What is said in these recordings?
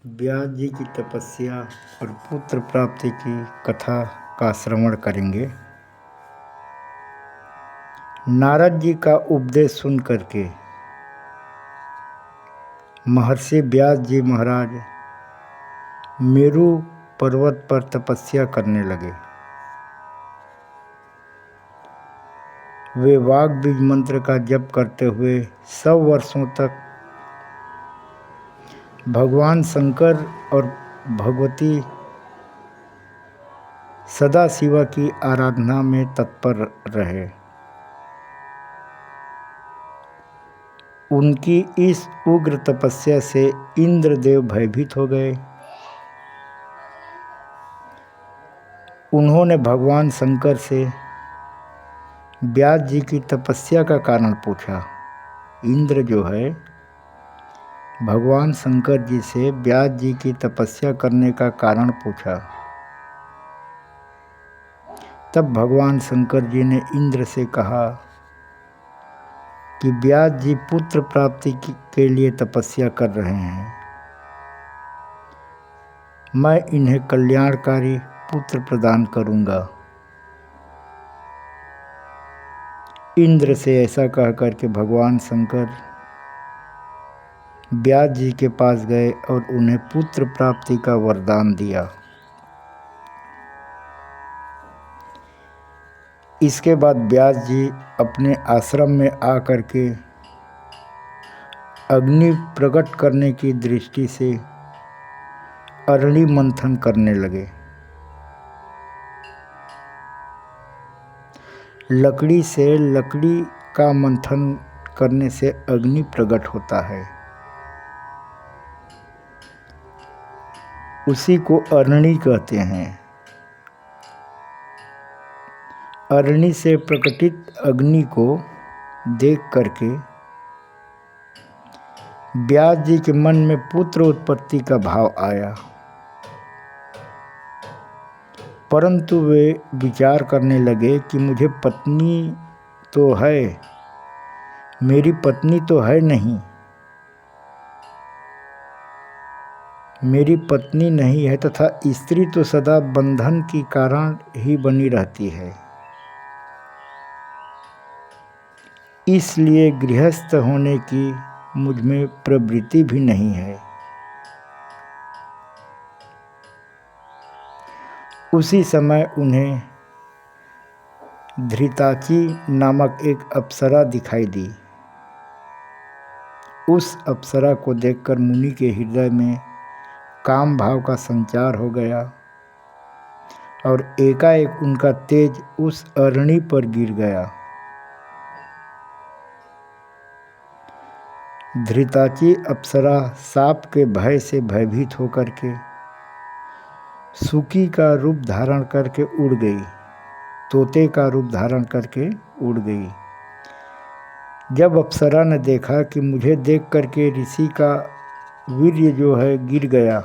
व्यास जी की तपस्या और पुत्र प्राप्ति की कथा का श्रवण करेंगे। नारद जी का उपदेश सुन करके महर्षि व्यास जी महाराज मेरु पर्वत पर तपस्या करने लगे। वे वाग बीज मंत्र का जप करते हुए 100 वर्षों तक भगवान शंकर और भगवती सदाशिवा की आराधना में तत्पर रहे। उनकी इस उग्र तपस्या से इंद्रदेव भयभीत हो गए। उन्होंने भगवान शंकर से व्यास जी की तपस्या का कारण पूछा। इंद्र जो है भगवान शंकर जी से व्यास जी की तपस्या करने का कारण पूछा। तब भगवान शंकर जी ने इंद्र से कहा कि व्यास जी पुत्र प्राप्ति के लिए तपस्या कर रहे हैं। मैं इन्हें कल्याणकारी पुत्र प्रदान करूंगा। इंद्र से ऐसा कह करके भगवान शंकर व्यास जी के पास गए और उन्हें पुत्र प्राप्ति का वरदान दिया। इसके बाद व्यास जी अपने आश्रम में आकर के अग्नि प्रकट करने की दृष्टि से अरणि मंथन करने लगे। लकड़ी से लकड़ी का मंथन करने से अग्नि प्रकट होता है। उसी को अरणि कहते हैं। अरणि से प्रकटित अग्नि को देख करके व्यास जी के मन में पुत्र उत्पत्ति का भाव आया, परंतु वे विचार करने लगे कि मुझे पत्नी तो है, मेरी पत्नी तो है नहीं, मेरी पत्नी नहीं है तथा स्त्री तो सदा बंधन की कारण ही बनी रहती है, इसलिए गृहस्थ होने की मुझ में प्रवृत्ति भी नहीं है। उसी समय उन्हें धृताची नामक एक अप्सरा दिखाई दी। उस अप्सरा को देखकर मुनि के हृदय में काम भाव का संचार हो गया और एकाएक उनका तेज उस अरणि पर गिर गया। धृताची अप्सरा साप के भय से भयभीत होकर के सुकी का रूप धारण करके उड़ गई, तोते का रूप धारण करके उड़ गई। जब अप्सरा ने देखा कि मुझे देख करके ऋषि का वीर्य जो है गिर गया,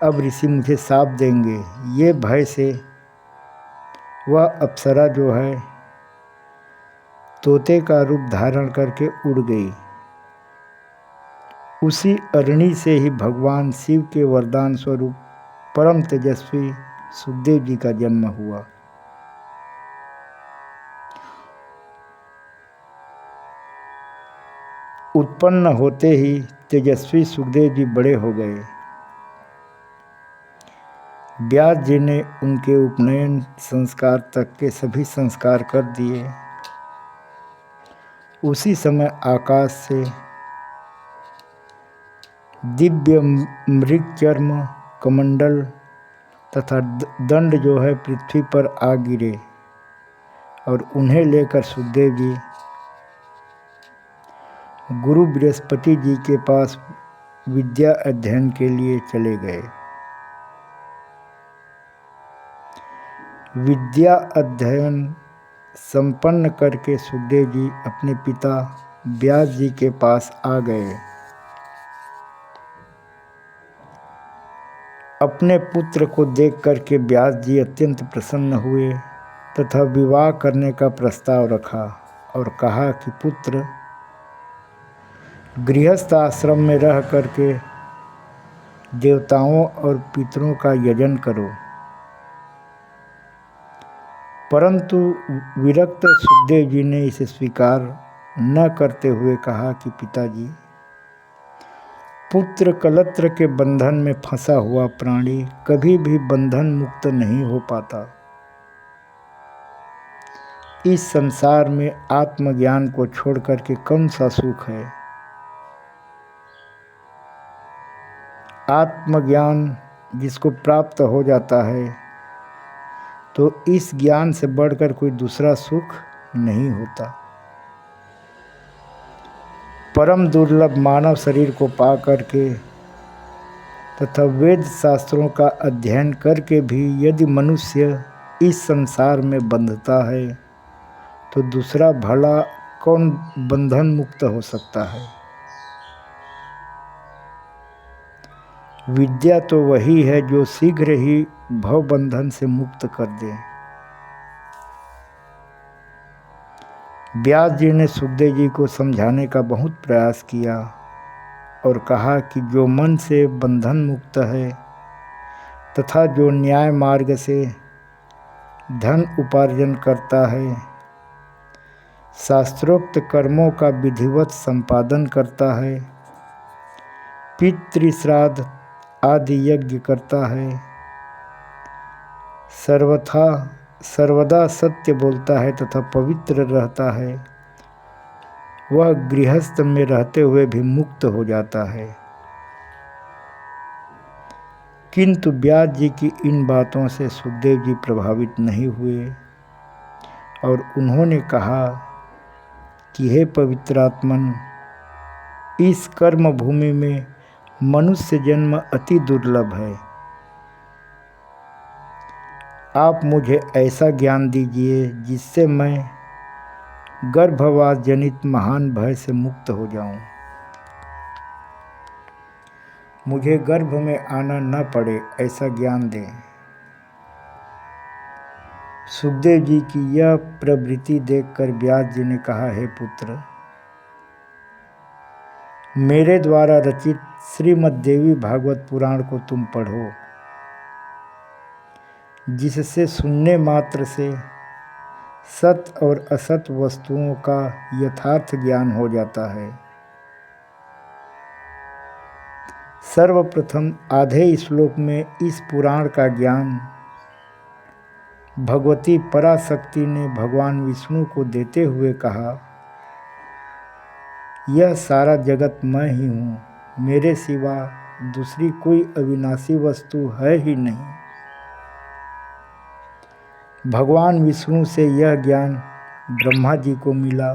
अब ऋषि मुझे शाप देंगे, ये भय से वह अप्सरा जो है तोते का रूप धारण करके उड़ गई। उसी अरणि से ही भगवान शिव के वरदान स्वरूप परम तेजस्वी सुखदेव जी का जन्म हुआ। उत्पन्न होते ही तेजस्वी सुखदेव जी बड़े हो गए। व्यास जी ने उनके उपनयन संस्कार तक के सभी संस्कार कर दिए। उसी समय आकाश से दिव्य मृग चर्म कमंडल तथा दंड जो है पृथ्वी पर आ गिरे और उन्हें लेकर सुखदेव जी गुरु बृहस्पति जी के पास विद्या अध्ययन के लिए चले गए। विद्या अध्ययन संपन्न करके सुखदेव जी अपने पिता व्यास जी के पास आ गए। अपने पुत्र को देख करके व्यास जी अत्यंत प्रसन्न हुए तथा विवाह करने का प्रस्ताव रखा और कहा कि पुत्र, गृहस्थ आश्रम में रह करके देवताओं और पितरों का यजन करो। परंतु विरक्त सुखदेव जी ने इसे स्वीकार न करते हुए कहा कि पिताजी, पुत्र कलत्र के बंधन में फंसा हुआ प्राणी कभी भी बंधन मुक्त नहीं हो पाता। इस संसार में आत्मज्ञान को छोड़कर के कौन सा सुख है? आत्मज्ञान जिसको प्राप्त हो जाता है तो इस ज्ञान से बढ़कर कोई दूसरा सुख नहीं होता। परम दुर्लभ मानव शरीर को पा करके तथा वेद शास्त्रों का अध्ययन करके भी यदि मनुष्य इस संसार में बंधता है तो दूसरा भला कौन बंधन मुक्त हो सकता है? विद्या तो वही है जो शीघ्र ही भव बंधन से मुक्त कर दे। व्यास जी ने सुखदेव जी को समझाने का बहुत प्रयास किया और कहा कि जो मन से बंधन मुक्त है तथा जो न्याय मार्ग से धन उपार्जन करता है, शास्त्रोक्त कर्मों का विधिवत संपादन करता है, पितृ श्राद्ध आदि यज्ञ करता है, सर्वदा सत्य बोलता है तथा पवित्र रहता है, वह गृहस्थ में रहते हुए भी मुक्त हो जाता है। किंतु व्यास जी की इन बातों से सुखदेव जी प्रभावित नहीं हुए और उन्होंने कहा कि हे पवित्रात्मन, इस कर्म भूमि में मनुष्य जन्म अति दुर्लभ है। आप मुझे ऐसा ज्ञान दीजिए जिससे मैं गर्भवास जनित महान भय से मुक्त हो जाऊं, मुझे गर्भ में आना न पड़े, ऐसा ज्ञान दें। सुखदेव जी की यह प्रवृत्ति देखकर व्यास जी ने कहा, हे पुत्र, मेरे द्वारा रचित श्रीमद् देवी भागवत पुराण को तुम पढ़ो, जिससे सुनने मात्र से सत और असत वस्तुओं का यथार्थ ज्ञान हो जाता है। सर्वप्रथम आधे श्लोक में इस पुराण का ज्ञान भगवती पराशक्ति ने भगवान विष्णु को देते हुए कहा, यह सारा जगत मैं ही हूँ, मेरे सिवा दूसरी कोई अविनाशी वस्तु है ही नहीं। भगवान विष्णु से यह ज्ञान ब्रह्मा जी को मिला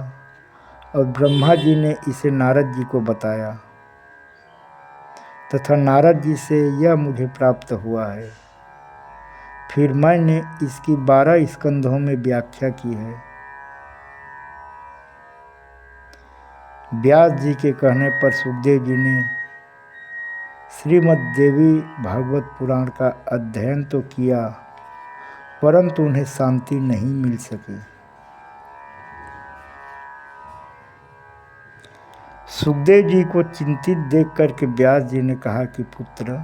और ब्रह्मा जी ने इसे नारद जी को बताया तथा नारद जी से यह मुझे प्राप्त हुआ है। फिर मैंने इसकी 12 स्कंधों में व्याख्या की है। व्यास जी के कहने पर सुखदेव जी ने श्रीमद् देवी भागवत पुराण का अध्ययन तो किया, परंतु उन्हें शांति नहीं मिल सकी। सुखदेव जी को चिंतित देख करके व्यास जी ने कहा कि पुत्र,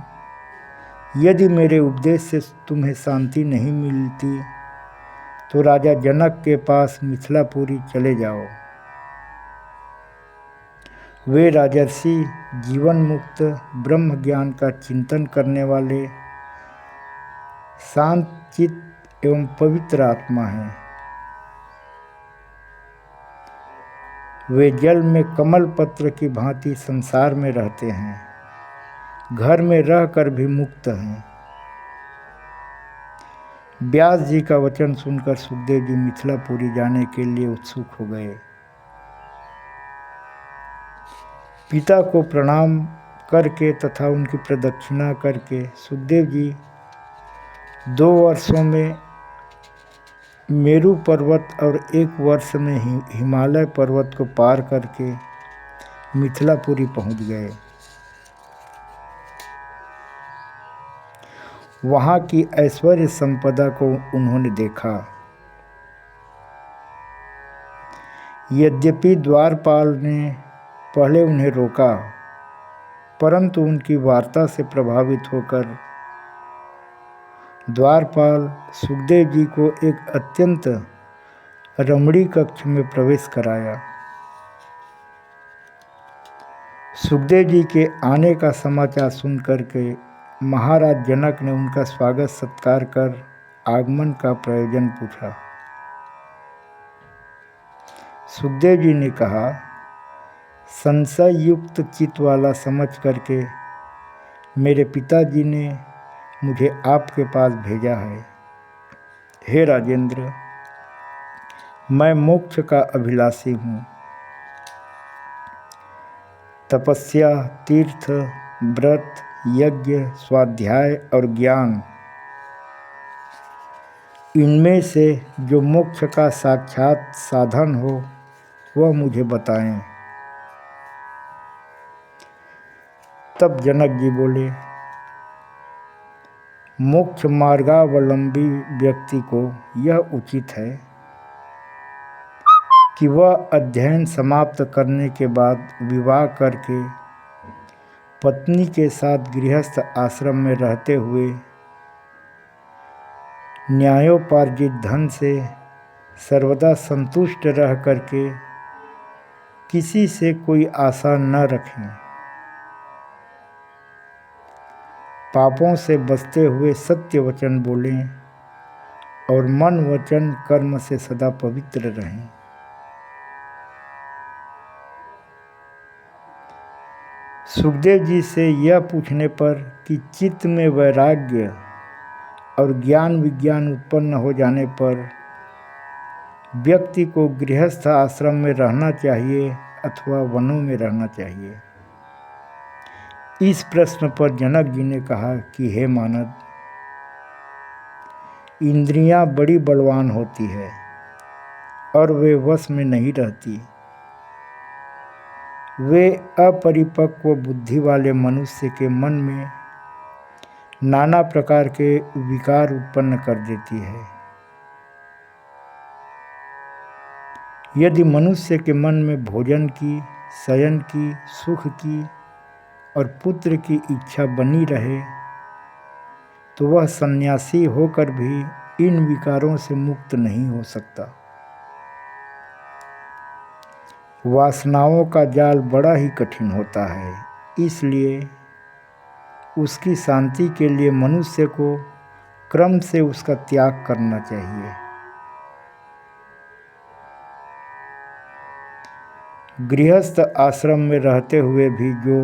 यदि मेरे उपदेश से तुम्हें शांति नहीं मिलती तो राजा जनक के पास मिथिलापुरी चले जाओ। वे राजर्षि जीवन मुक्त ब्रह्म ज्ञान का चिंतन करने वाले शांत चित्त एवं पवित्र आत्मा हैं। वे जल में कमल पत्र की भांति संसार में रहते हैं, घर में रहकर भी मुक्त हैं। व्यास जी का वचन सुनकर सुखदेव जी मिथिलापुरी जाने के लिए उत्सुक हो गए। पिता को प्रणाम करके तथा उनकी प्रदक्षिणा करके सुखदेव जी 2 वर्षों में मेरू पर्वत और 1 वर्ष में हिमालय पर्वत को पार करके मिथिलापुरी पहुंच गए। वहाँ की ऐश्वर्य संपदा को उन्होंने देखा। यद्यपि द्वारपाल ने पहले उन्हें रोका, परंतु उनकी वार्ता से प्रभावित होकर द्वारपाल सुखदेव जी को एक अत्यंत रमणीय कक्ष में प्रवेश कराया। सुखदेव जी के आने का समाचार सुनकर के महाराज जनक ने उनका स्वागत सत्कार कर आगमन का प्रयोजन पूछा। सुखदेव जी ने कहा, संशय युक्त चित्त वाला समझ करके मेरे पिताजी ने मुझे आपके पास भेजा है। हे राजेंद्र, मैं मोक्ष का अभिलाषी हूँ। तपस्या, तीर्थ, व्रत, यज्ञ, स्वाध्याय और ज्ञान, इनमें से जो मोक्ष का साक्षात साधन हो वह मुझे बताएं। तब जनक जी बोले, मोक्ष मार्गावलंबी व्यक्ति को यह उचित है कि वह अध्ययन समाप्त करने के बाद विवाह करके पत्नी के साथ गृहस्थ आश्रम में रहते हुए न्यायोपार्जित धन से सर्वदा संतुष्ट रह करके किसी से कोई आशा न रखें, पापों से बचते हुए सत्य वचन बोलें और मन वचन कर्म से सदा पवित्र रहें। सुखदेव जी से यह पूछने पर कि चित्त में वैराग्य और ज्ञान विज्ञान उत्पन्न हो जाने पर व्यक्ति को गृहस्थ आश्रम में रहना चाहिए अथवा वनों में रहना चाहिए, इस प्रश्न पर जनक जी ने कहा कि हे मानद, इंद्रियां बड़ी बलवान होती है और वे वश में नहीं रहती। वे अपरिपक्व बुद्धि वाले मनुष्य के मन में नाना प्रकार के विकार उत्पन्न कर देती है। यदि मनुष्य के मन में भोजन की, शयन की, सुख की और पुत्र की इच्छा बनी रहे तो वह सन्यासी होकर भी इन विकारों से मुक्त नहीं हो सकता। वासनाओं का जाल बड़ा ही कठिन होता है, इसलिए उसकी शांति के लिए मनुष्य को क्रम से उसका त्याग करना चाहिए। गृहस्थ आश्रम में रहते हुए भी जो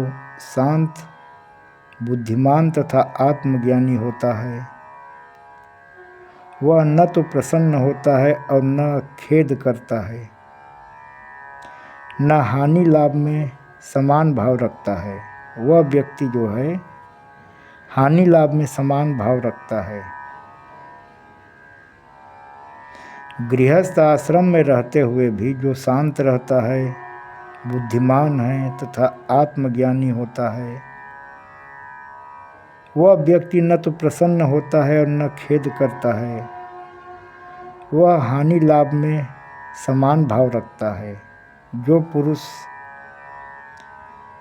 शांत, बुद्धिमान तथा आत्मज्ञानी होता है वह न तो प्रसन्न होता है और न खेद करता है, न हानि लाभ में समान भाव रखता है। वह व्यक्ति जो है हानि लाभ में समान भाव रखता है। गृहस्थ आश्रम में रहते हुए भी जो शांत रहता है, बुद्धिमान है तथा आत्मज्ञानी होता है, वह व्यक्ति न तो प्रसन्न होता है और न खेद करता है। वह हानि लाभ में समान भाव रखता है। जो पुरुष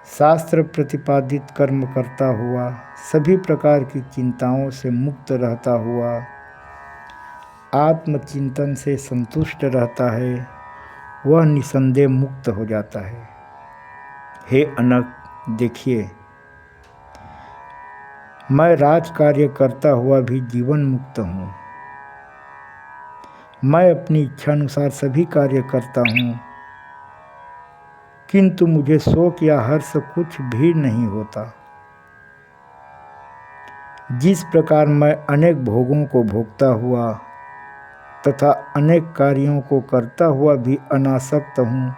शास्त्र प्रतिपादित कर्म करता हुआ सभी प्रकार की चिंताओं से मुक्त रहता हुआ आत्मचिंतन से संतुष्ट रहता है, वह निसंदेह मुक्त हो जाता है। हे अनक, देखिए, मैं राज कार्य करता हुआ भी जीवन मुक्त हूँ। मैं अपनी इच्छा अनुसार सभी कार्य करता हूँ, किंतु मुझे शोक या हर्ष कुछ भी नहीं होता। जिस प्रकार मैं अनेक भोगों को भोगता हुआ तथा अनेक कार्यों को करता हुआ भी अनासक्त हूँ,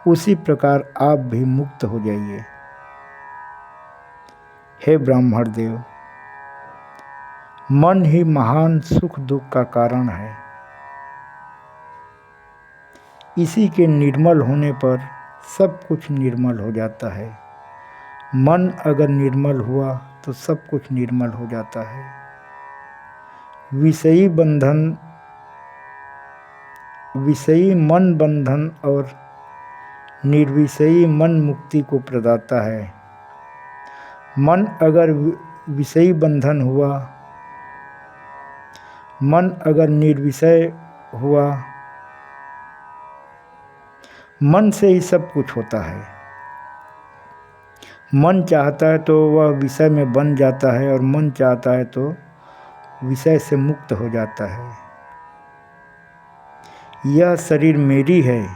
उसी प्रकार आप भी मुक्त हो जाइए। हे ब्राह्मण देव, मन ही महान सुख दुख का कारण है। इसी के निर्मल होने पर सब कुछ निर्मल हो जाता है। मन अगर निर्मल हुआ तो सब कुछ निर्मल हो जाता है। विषयी मन बंधन और निर्विषयी मन मुक्ति को प्रदाता है। मन अगर विषयी बंधन हुआ, मन अगर निर्विषय हुआ, मन से ही सब कुछ होता है। मन चाहता है तो वह विषय में बन जाता है और मन चाहता है तो विषय से मुक्त हो जाता है। यह शरीर मेरी है,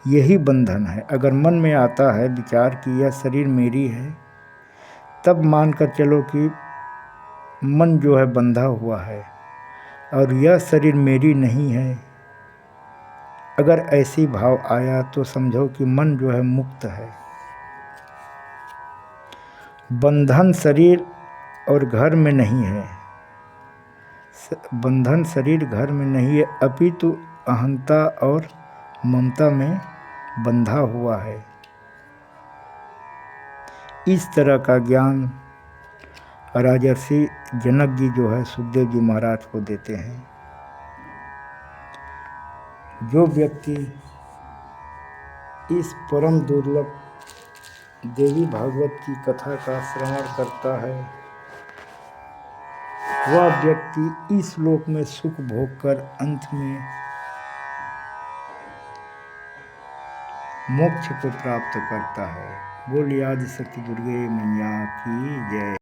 यही बंधन है। अगर मन में आता है विचार कि यह शरीर मेरी है, तब मानकर चलो कि मन जो है बंधा हुआ है और यह शरीर मेरी नहीं है। अगर ऐसी भाव आया तो समझो कि मन जो है मुक्त है। बंधन शरीर और घर में नहीं है, बंधन शरीर घर में नहीं है, अपितु अहंता और ममता में बंधा हुआ है। इस तरह का ज्ञान राजर्षि जनक जी जो है सुखदेव जी महाराज को देते हैं। जो व्यक्ति इस परम दुर्लभ देवी भागवत की कथा का श्रवण करता है, वह व्यक्ति इस लोक में सुख भोग कर अंत में मोक्ष को प्राप्त करता है। बोलिए आदिशक्ति दुर्गे मैया की जय।